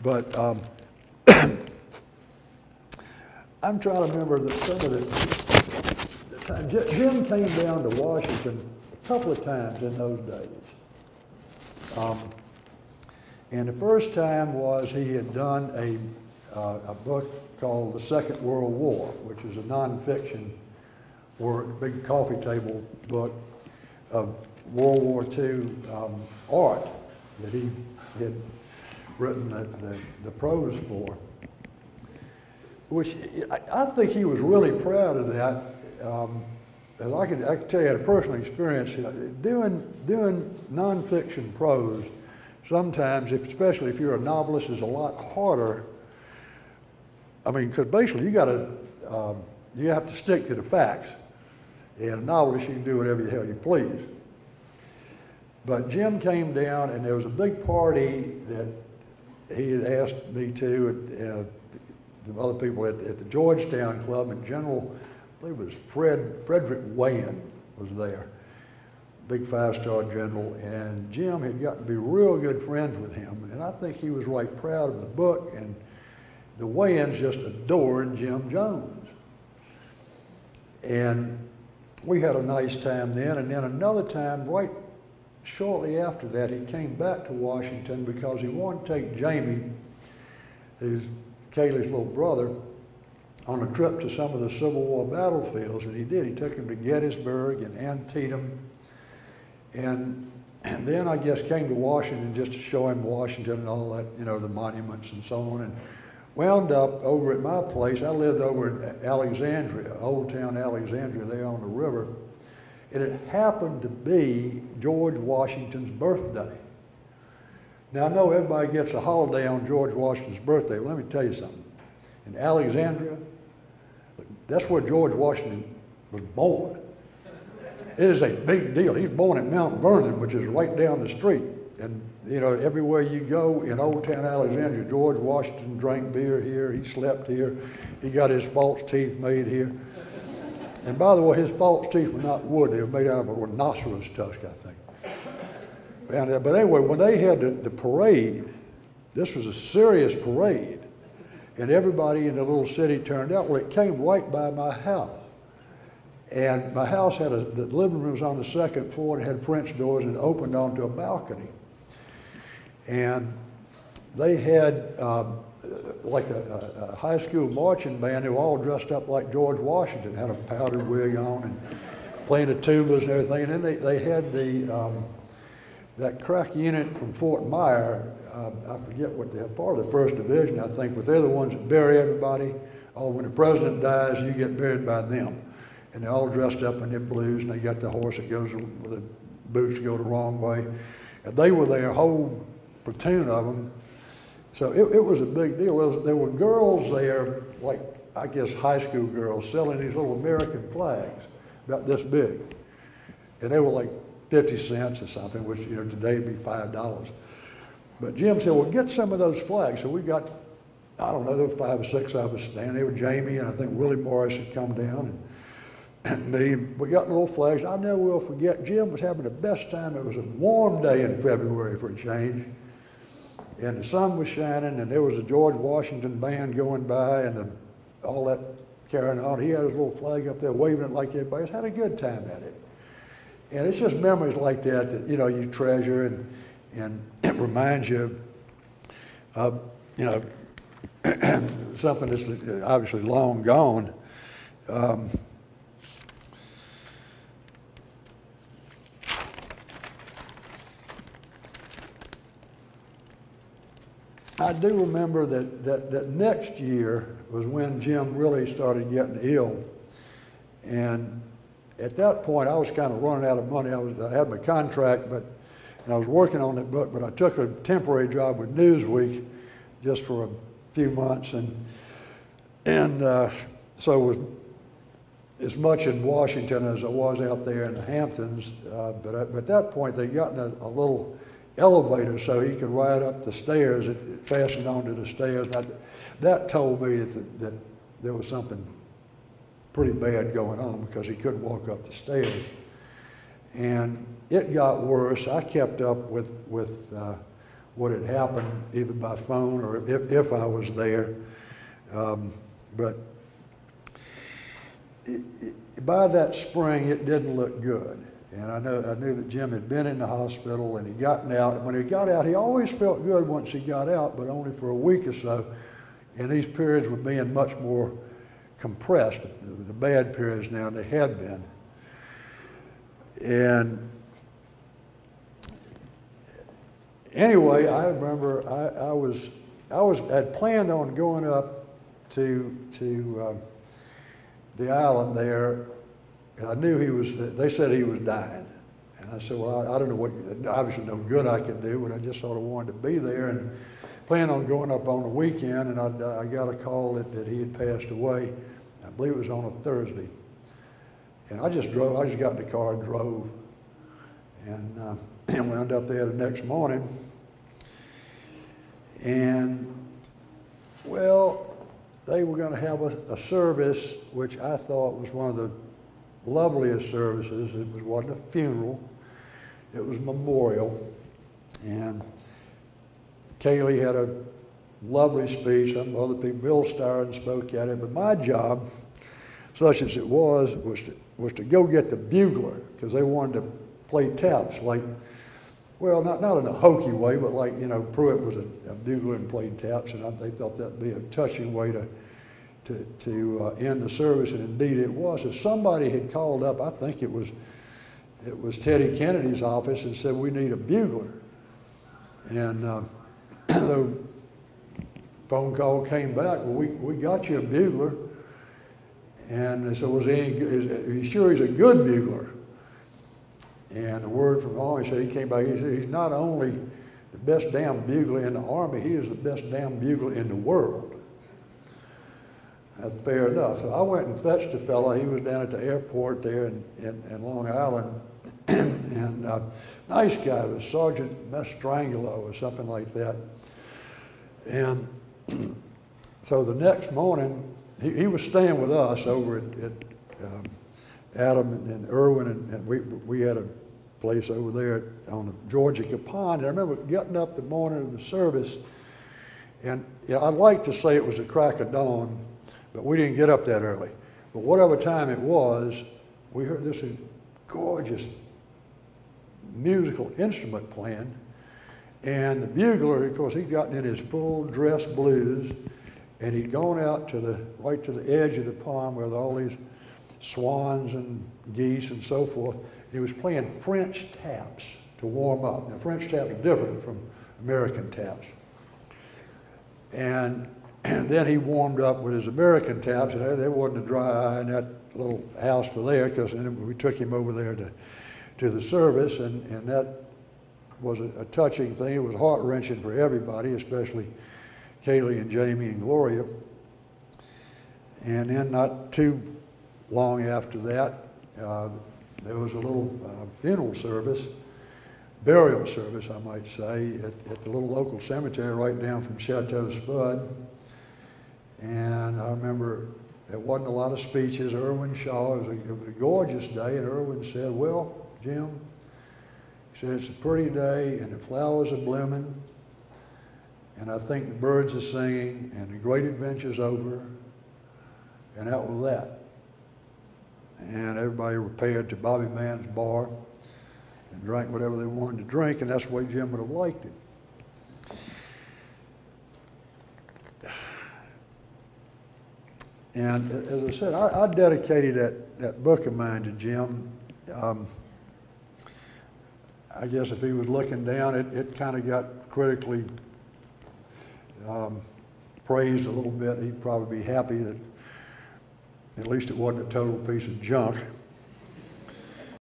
But I'm trying to remember that some of the time, Jim came down to Washington a couple of times in those days. And the first time was he had done a book called The Second World War, which is a nonfiction work, big coffee table book of World War II art that he had written the prose for, which I think he was really proud of that. And I can tell you, I had a personal experience, doing nonfiction prose. Sometimes, especially if you're a novelist, is a lot harder. I mean, because basically you have to stick to the facts. And a novelist, you can do whatever the hell you please. But Jim came down, and there was a big party that he had asked me to, the other people at the Georgetown Club, and General, I believe it was Frederick Wayne was there, big five-star general, and Jim had gotten to be real good friends with him, and I think he was right proud of the book, and the Wayans just adored Jim Jones. And we had a nice time then, and then another time, right shortly after that, he came back to Washington because he wanted to take Jamie, who's Kaylee's little brother, on a trip to some of the Civil War battlefields, and he did. He took him to Gettysburg and Antietam, and then I guess came to Washington just to show him Washington and all that, you know, the monuments and so on, and wound up over at my place. I lived over in Alexandria, Old Town Alexandria, there on the river, and it happened to be George Washington's birthday. Now, I know everybody gets a holiday on George Washington's birthday. Well, let me tell you something. In Alexandria, that's where George Washington was born. It is a big deal. He was born at Mount Vernon, which is right down the street. And, you know, everywhere you go in Old Town Alexandria, George Washington drank beer here, he slept here, he got his false teeth made here. And by the way, his false teeth were not wood, they were made out of a rhinoceros tusk, I think. And, but anyway, when they had the parade, this was a serious parade, and everybody in the little city turned out. Well, it came right by my house. And my house had the living room was on the second floor, it had French doors, and it opened onto a balcony. And they had like a high school marching band. They were all dressed up like George Washington, had a powdered wig on and playing the tubas and everything. And then they had that crack unit from Fort Myer, I forget what they're part of the 1st Division, I think, but they're the ones that bury everybody. Oh, when the president dies, you get buried by them. And they're all dressed up in their blues, and they got the horse that goes with the boots go the wrong way. And they were there, a whole platoon of them. So it was a big deal. There were girls there, like I guess high school girls, selling these little American flags about this big. And they were like 50 cents or something, which, you know, today would be $5. But Jim said, well, get some of those flags. So we got, I don't know, there were 5 or 6 of us standing there with Jamie, and I think Willie Morris had come down, and me. We got little flags. I never will forget, Jim was having the best time. It was a warm day in February for a change. And the sun was shining, and there was a George Washington band going by, and all that carrying on. He had his little flag up there, waving it like everybody else. Had a good time at it. And it's just memories like that you know, you treasure, and it reminds you of, you know, something that's obviously long gone. I do remember that next year was when Jim really started getting ill. And at that point, I was kind of running out of money. I had my contract, and I was working on that book, but I took a temporary job with Newsweek just for a few months. And so it was as much in Washington as I was out there in the Hamptons. But at that point, they'd gotten a little elevator so he could ride up the stairs. It fastened onto the stairs. And that told me that there was something pretty bad going on because he couldn't walk up the stairs. And it got worse. I kept up with what had happened, either by phone or if I was there. But by that spring, it didn't look good. And I knew that Jim had been in the hospital and he'd gotten out. And when he got out, he always felt good once he got out, but only for a week or so. And these periods were being much more compressed, the bad periods now, they had been. And anyway, I remember I'd planned on going up to the island there. I knew they said he was dying. And I said, well, I don't know what, obviously no good I could do, but I just sort of wanted to be there and planned on going up on the weekend, and I got a call that he had passed away. I believe it was on a Thursday. And I just got in the car and drove, and wound up there the next morning. And, well, they were going to have a service which I thought was one of the loveliest services. Wasn't a funeral, it was a memorial. And Kaylee had a lovely speech. Some other people, Bill Starr spoke at it. But my job, such as it was to go get the bugler, because they wanted to play taps, like, well, not in a hokey way, but like, you know, Pruitt was a bugler and played taps, and they thought that'd be a touching way to end the service, and indeed it was. If somebody had called up, I think it was Teddy Kennedy's office, and said, we need a bugler. And the phone call came back, well, we got you a bugler. And they said, are you sure he's a good bugler? And the word from the Army said, he came back, he said, he's not only the best damn bugler in the Army, he is the best damn bugler in the world. That's fair enough. So I went and fetched a fellow. He was down at the airport there in Long Island. And nice guy, was Sergeant Mestrangulo or something like that. And so the next morning, he was staying with us over at Adam and Irwin, and we had a place over there on the Georgia Pond. And I remember getting up the morning of the service, and yeah, I'd like to say it was the crack of dawn, but we didn't get up that early. But whatever time it was, we heard this gorgeous musical instrument playing, and the bugler, of course, he'd gotten in his full dress blues, and he'd gone out right to the edge of the pond where all these swans and geese and so forth. He was playing French taps to warm up. Now, French taps are different from American taps. And then he warmed up with his American taps, and there wasn't a dry eye in that little house for there, because we took him over there to the service, and that was a touching thing. It was heart-wrenching for everybody, especially Kaylee and Jamie and Gloria. And then not too long after that, there was a little funeral service, burial service, I might say, at the little local cemetery right down from Chateau Spud. And I remember there wasn't a lot of speeches. Irwin Shaw, it was a gorgeous day, and Irwin said, well, Jim, he said, it's a pretty day, and the flowers are blooming, and I think the birds are singing, and the great adventure's over, and that was that. And everybody repaired to Bobby Mann's bar and drank whatever they wanted to drink, and that's the way Jim would have liked it. And as I said, I dedicated that book of mine to Jim. I guess if he was looking down, it kind of got critically praised a little bit. He'd probably be happy that at least it wasn't a total piece of junk.